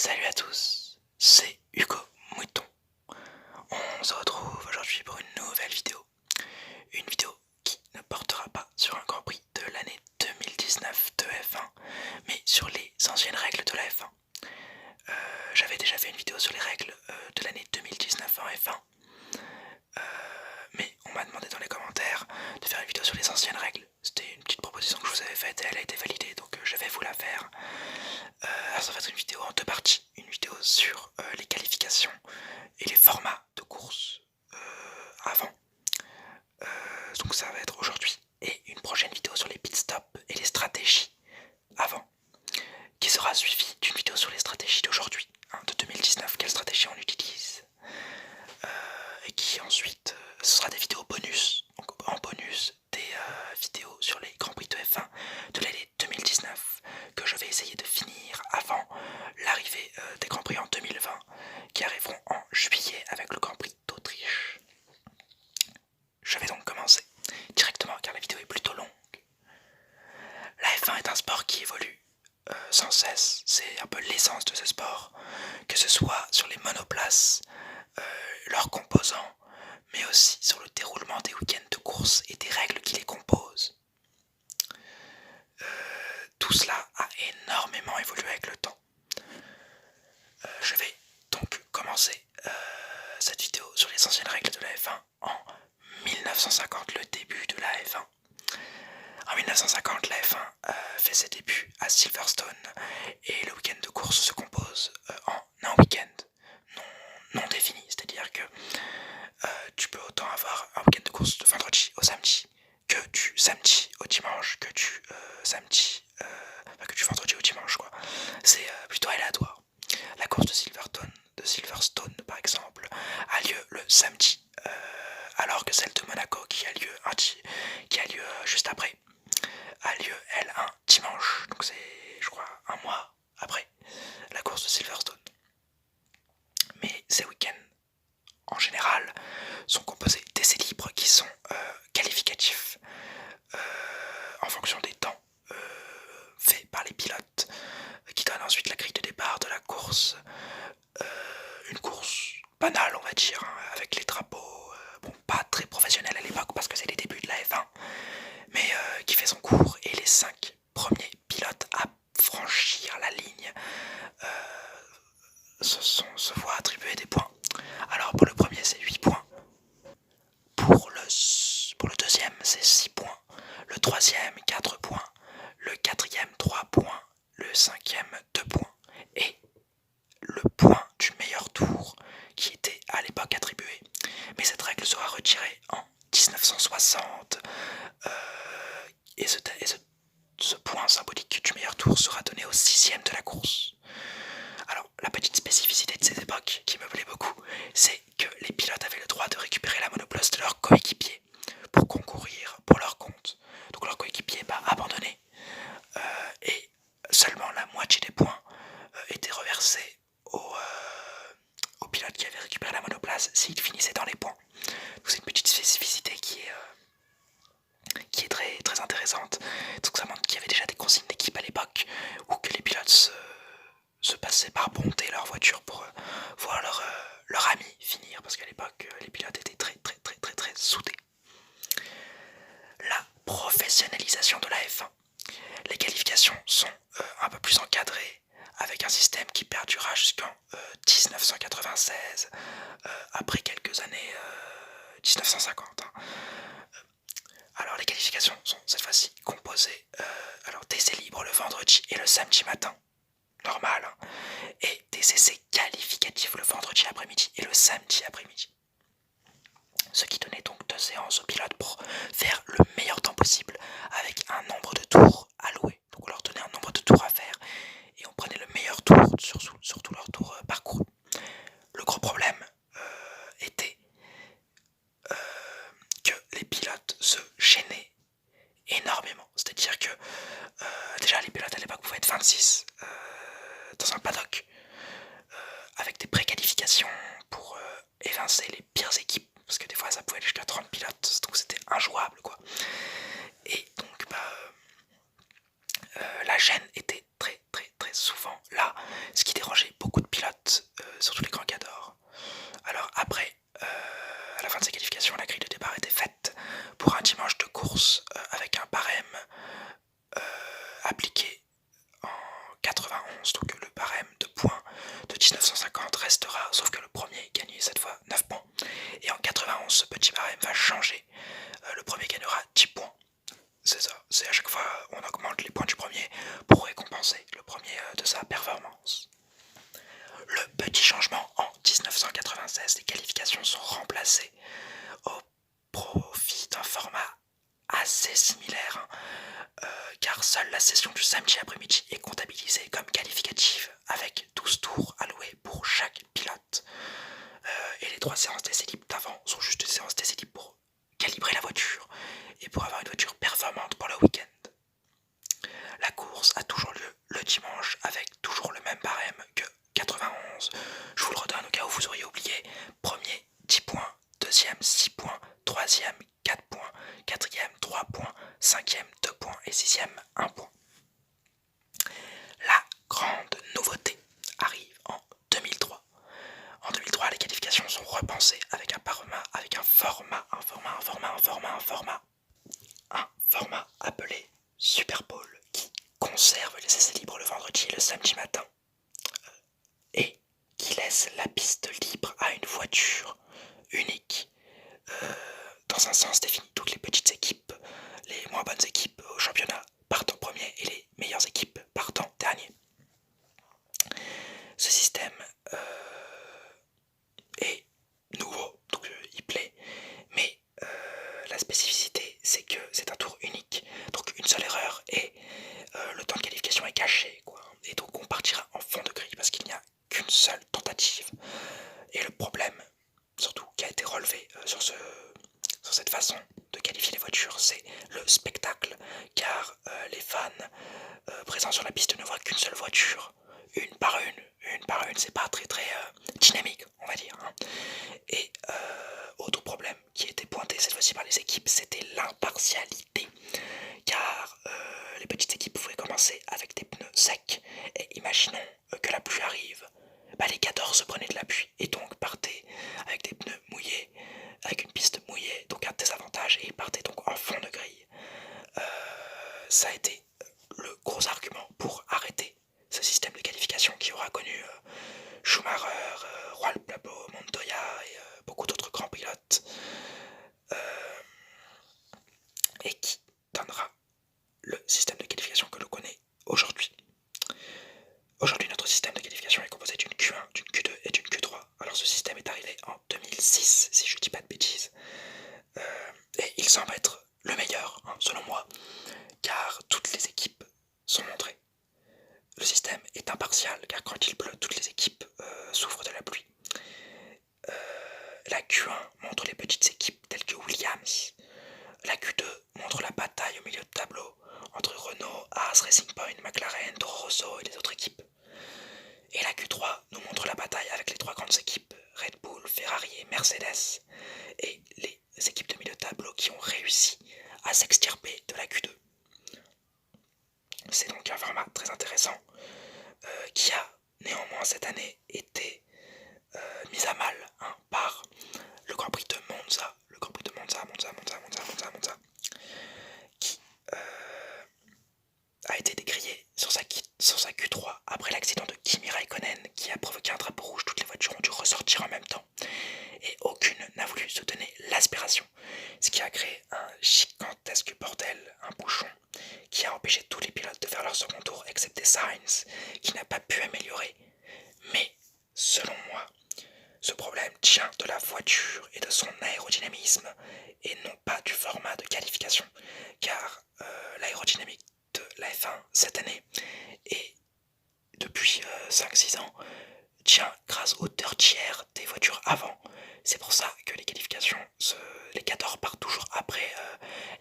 Salut à tous, c'est Hugo Mouton. On se retrouve aujourd'hui pour une nouvelle vidéo. Une vidéo qui ne portera pas sur un Grand Prix de l'année 2019 de F1, mais sur les anciennes règles de la F1. J'avais déjà fait une vidéo sur les règles de l'année 2019 en F1, mais on m'a demandé dans les commentaires de faire une vidéo sur les anciennes règles. C'était une petite proposition que je vous avais faite et elle a été validée, donc je vais vous la faire. Alors ça va être une vidéo en deux parties. Une vidéo sur les qualifications et les formats de course avant. Donc ça va être aujourd'hui. Et une prochaine vidéo sur les pit stops et les stratégies avant, qui sera suivie d'une vidéo sur les stratégies d'aujourd'hui, de 2019, quelle stratégie on utilise. Et qui ensuite, ce sera des vidéos bonus. Donc en bonus, des vidéos sur les Grands Prix de F1 de l'année 2019, que je vais essayer de finir avant l'arrivée des Grands Prix en 2020, qui arriveront en juillet avec le Grand Prix d'Autriche. Je vais donc commencer directement car la vidéo est plutôt longue. La F1 est un sport qui évolue sans cesse, c'est un peu l'essence de ce sport, que ce soit sur les monoplaces, leurs composants, mais aussi sur le déroulement des week-ends de course et des règles qui les composent. Tout cela a énormément évolué avec le temps. Je vais donc commencer cette vidéo sur les anciennes règles de la F1 en 1950, le début de la F1. En 1950, la F1 fait ses débuts à Silverstone et le week-end de course se compose en un week-end non défini, c'est-à-dire que tu peux autant avoir un week-end de course de vendredi au samedi que du samedi au dimanche, que du vendredi au dimanche, quoi. C'est plutôt aléatoire. La course de Silverstone par exemple, a lieu le samedi, alors que celle de Monaco qui a lieu juste après, a lieu elle un dimanche. Donc c'est, je crois, un mois après la course de Silverstone. Mais ces week-ends, en général, sont composés d'essais libres qui sont qualificatifs en fonction des temps faits par les pilotes, qui donnent ensuite la grille de départ de la course. Une course banale, on va dire, avec les drapeaux, pas très professionnels à l'époque parce que c'est les débuts de la F1, mais qui fait son cours, et les 5 premiers pilotes à franchir la ligne se voient attribuer des points. Alors pour le premier c'est 8 points, pour le deuxième c'est 6 points, le troisième 4 points, le quatrième 3 points, le cinquième 2 points, et le point du meilleur tour qui était à l'époque attribué. Mais cette règle sera retirée en 1960 et ce point symbolique du meilleur tour sera donné au 6ème de la course. Alors la petite spécificité de cette époque qui me plaît beaucoup, c'est que les pilotes avaient le droit de récupérer la monoplace de leur coéquipier pour concourir pour leur compte. Donc leur coéquipier abandonné et seulement la moitié des points étaient reversés au pilote qui avait récupéré la monoplace s'il finissait dans les points. Donc c'est une petite spécificité qui est très, très intéressante. Donc ça montre qu'il y avait déjà des consignes d'équipe à l'époque, ou que les pilotes se passaient par bonté leur voiture pour voir leur ami finir, parce qu'à l'époque les pilotes étaient très très très très très soudés. La professionnalisation de la F1. Les qualifications sont un peu plus encadrées, avec un système qui perdura jusqu'en 1996, après quelques années 1950. Alors les qualifications sont cette fois-ci composées d'essais libres le vendredi et le samedi matin, normal, et des essais qualificatifs le vendredi après-midi et le samedi après-midi. Ce qui donnait donc 2 séances aux pilotes pour faire le meilleur temps possible avec un nombre de tours alloué. Donc on leur donnait un nombre de tours à faire et on prenait le meilleur tour sur tout leur tour parcouru. Le gros problème était que les pilotes se gênaient énormément. C'est-à-dire que déjà les pilotes à l'époque pouvaient être 26 dans un paddock avec des préqualifications pour évincer les pires équipes, parce que des fois ça pouvait aller jusqu'à 30 pilotes, donc c'était injouable, quoi. Et donc la gêne était très très très souvent là, ce qui dérangeait beaucoup de 91, donc le barème de points de 1950 restera, sauf que le premier gagnait cette fois 9 points. Et en 91, ce petit barème va changer. Le premier gagnera 10 points. C'est ça, c'est à chaque fois on augmente les points du premier pour récompenser le premier de sa performance. Le petit changement en 1996, les qualifications sont remplacées au profit d'un format assez similaire, car seule la session du samedi après-midi est comptabilisée comme qualificative avec 12 tours alloués pour chaque pilote. Et les 3 séances d'essai libre d'avant sont juste des séances d'essai libre pour calibrer la voiture et pour avoir une voiture performante pour le week-end. La course a toujours lieu le dimanche avec toujours le même barème que 91. Je vous le redonne au cas où vous auriez oublié. Premier 10 points, deuxième 6 points, troisième 4 points, quatrième 3 points, cinquième 2 points et sixième 1 point. La grande nouveauté arrive en 2003. En 2003, les qualifications sont repensées avec un format appelé Super Bowl qui conserve les essais libres le vendredi et le samedi matin et qui laisse la piste libre à une voiture unique dans un sens défini. Toutes les petites équipes, les moins bonnes équipes au championnat partent en premier et les meilleures équipes partent en dernier. Ce système est nouveau, donc il plaît, mais la spécificité c'est que c'est un tour unique, donc une seule erreur et le temps de qualification est caché, quoi. Et donc on partira en fond de grille parce qu'il n'y a qu'une seule tentative. Et le problème, surtout qui a été relevé sur cette façon de qualifier les voitures, c'est le spectacle, car les fans présents sur la piste ne voient qu'une seule voiture, une par une, c'est pas très dynamique, on va dire, hein. Et autre problème qui était pointé cette fois-ci par les équipes, c'était l'impartialité, car les petites équipes pouvaient commencer avec des pneus secs, et imaginons que la pluie arrive, les 14 se prenaient de la pluie, et donc partaient avec des pneus mouillés, avec une piste mouillée, donc un désavantage, et ils partaient donc en fond de grille. Ça a été le gros argument pour arrêter ce système de qualification qui aura connu Schumacher, Juan Pablo Montoya et beaucoup d'autres grands pilotes, et qui donnera le système de qualification que l'on connaît aujourd'hui. Aujourd'hui, notre système de qualification est composé d'une Q1, d'une Q2 et d'une Q3. Alors ce système est arrivé en 2006, si je ne dis pas de bêtises. Et il semble être le meilleur, hein, selon moi, car toutes les équipes sont montrées. Le système est impartial, car quand il pleut, toutes les équipes souffrent de la pluie. La Q1 montre les petites équipes telles que Williams. La Q2 montre la bataille au milieu de tableau entre Renault, Haas, Racing Point, McLaren, Toro Rosso et les autres équipes. Et la Q3 nous montre la bataille avec les 3 grandes équipes, Red Bull, Ferrari et Mercedes, et les équipes de milieu de tableau qui ont réussi à s'extirper de la Q2. C'est donc un format très intéressant qui a néanmoins cette année été mis à mal, hein, par le Grand Prix de Monza, qui a été décrié sur sa Q3 après l'accident de Kimi Raikkonen qui a provoqué un drapeau rouge. Toutes les voitures ont dû ressortir en même temps et aucune n'a voulu se donner l'aspiration, ce qui a créé un gigantesque bordel, un bouchon qui a empêché tous les pilotes de faire leur second tour excepté Sainz qui n'a pas pu améliorer. Mais selon moi, ce problème tient de la voiture et de son aérodynamisme et non pas du format de qualification, car l'aérodynamique de la F1 cette année et depuis 5-6 ans tient grâce au tiers des voitures avant. C'est pour ça que les qualifications, les 14 partent toujours après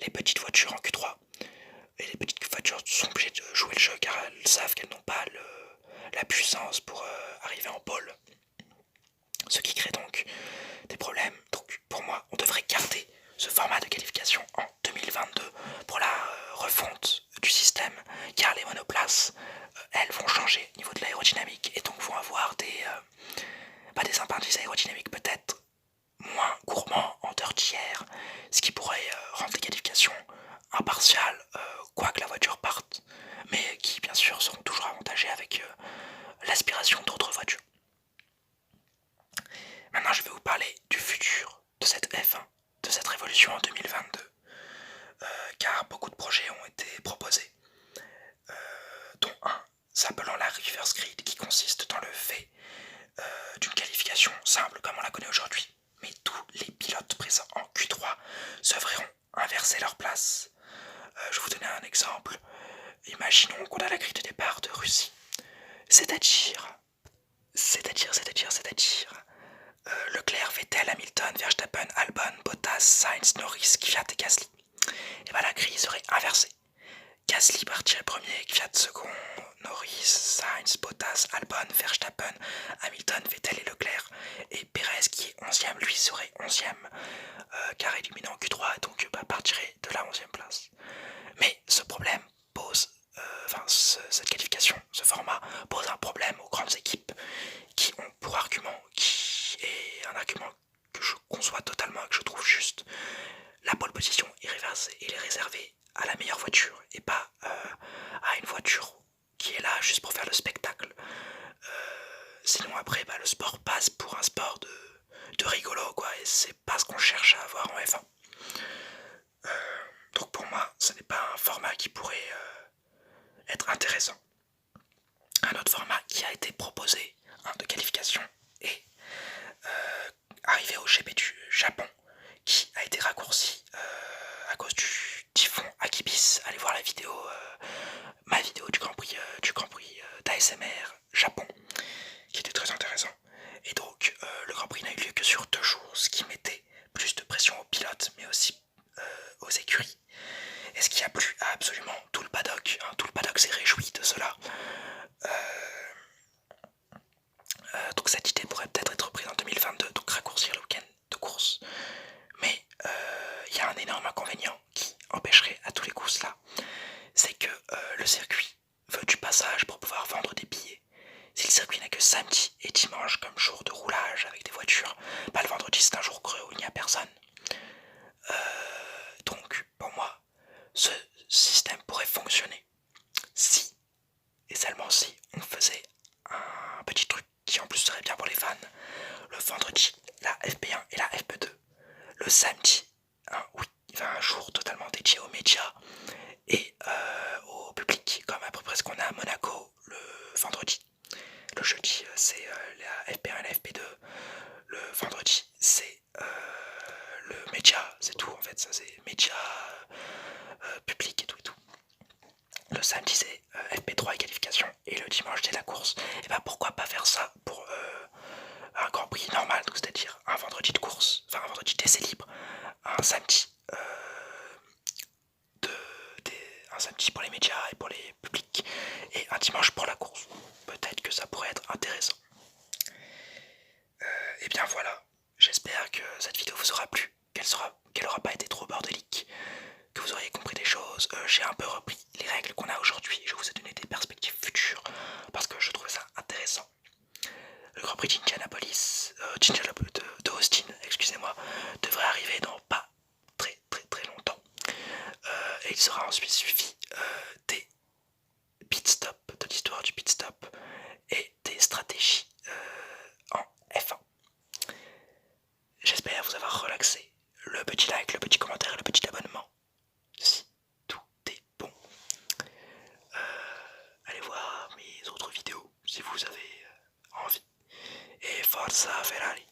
les petites voitures en Q3. Et les petites voitures sont obligées de jouer le jeu car elles savent qu'elles n'ont pas la puissance pour arriver en pole. Ce qui crée donc des problèmes. Donc pour moi, on devrait garder ce format de qualification en 2022 pour la refonte du système, car les monoplaces, elles vont changer au niveau de l'aérodynamique et donc vont avoir des indices aérodynamiques peut-être moins gourmands en heure tiers, ce qui pourrait rendre les qualifications impartiales, quoi que la voiture parte, mais qui bien sûr seront toujours avantagées avec reverse grid qui consiste dans le fait d'une qualification simple comme on la connaît aujourd'hui. Mais tous les pilotes présents en Q3 se verront inverser leur place. Je vais vous donner un exemple. Imaginons qu'on a la grille de départ de Russie. C'est-à-dire Leclerc, Vettel, Hamilton, Verstappen, Albon, Bottas, Sainz, Norris, Kvyat et Gasly. Et bien la grille serait inversée. Gasly partirait premier, Kvyat second, Norris, Sainz, Bottas, Albon, Verstappen, Hamilton, Vettel et Leclerc. Et Perez qui est 11ème, lui serait 11ème, car éliminé en Q3, donc partirait de la 11ème place. Mais ce problème pose, cette qualification, ce format pose un problème aux grandes équipes qui ont pour argument, qui est un argument que je conçois totalement et que je trouve juste, la pole position est réservée à la meilleure voiture et pas à une voiture qui est là juste pour faire le spectacle. Sinon après le sport passe pour un sport de rigolo quoi, et c'est pas ce qu'on cherche à avoir en F1. Donc pour moi ce n'est pas un format qui pourrait être intéressant. Un autre format qui a été proposé de qualification est arrivé au GP du Japon, qui a été raccourci à cause du typhon Akibis. Allez voir la vidéo, ma vidéo du Grand Prix d'ASMR Japon, qui était très intéressant. Et donc le Grand Prix n'a eu lieu que sur 2 jours, ce qui mettait plus de pression aux pilotes, mais aussi aux écuries. Et ce qui a plu à absolument tout le paddock. Tout le paddock s'est réjoui de cela. Donc cette idée pourrait peut-être être reprise en 2022, donc raccourcir le week-end de course. Mais il y a un énorme inconvénient qui empêcherait à tous les coups cela. C'est que le circuit veut du passage pour pouvoir vendre des billets. Si le circuit n'a que samedi et dimanche comme jour de roulage avec des voitures, le vendredi c'est un jour creux où il n'y a personne. Donc pour moi, ce système pourrait fonctionner si, et seulement si, on faisait un petit truc qui en plus serait bien pour les fans. Le vendredi, la FP1 et la FP2. Le samedi, un jour totalement dédié aux médias et au public, comme à peu près ce qu'on a à Monaco le vendredi. Le jeudi, c'est la FP1 et la FP2. Le vendredi, c'est le média, c'est tout en fait. Ça, c'est média, public et tout et tout. Le samedi, c'est FP3 et qualification. Et le dimanche, c'est la course. Et pourquoi pas faire ça pour un Grand Prix normal, c'est-à-dire un vendredi de course, enfin un vendredi d'essai libre, un samedi, un samedi pour les médias et pour les publics, et un dimanche pour la course. Peut-être que ça pourrait être intéressant. Et bien voilà, j'espère que cette vidéo vous aura plu, qu'elle n'aura pas été trop bordélique, que vous auriez compris des choses. J'ai un peu repris les règles qu'on a aujourd'hui, je vous ai donné des perspectives futures, parce que je trouvais ça intéressant. Le Grand Prix d'Indianapolis, de Austin, excusez-moi, devrait arriver dans pas très longtemps. Et il sera ensuite suivi des pit stops, de l'histoire du pit stop et des stratégies en F1. J'espère vous avoir relaxé. Le petit like, le petit commentaire et le petit abonnement, si tout est bon. Allez voir mes autres vidéos si vous avez envie. Et forza Ferrari!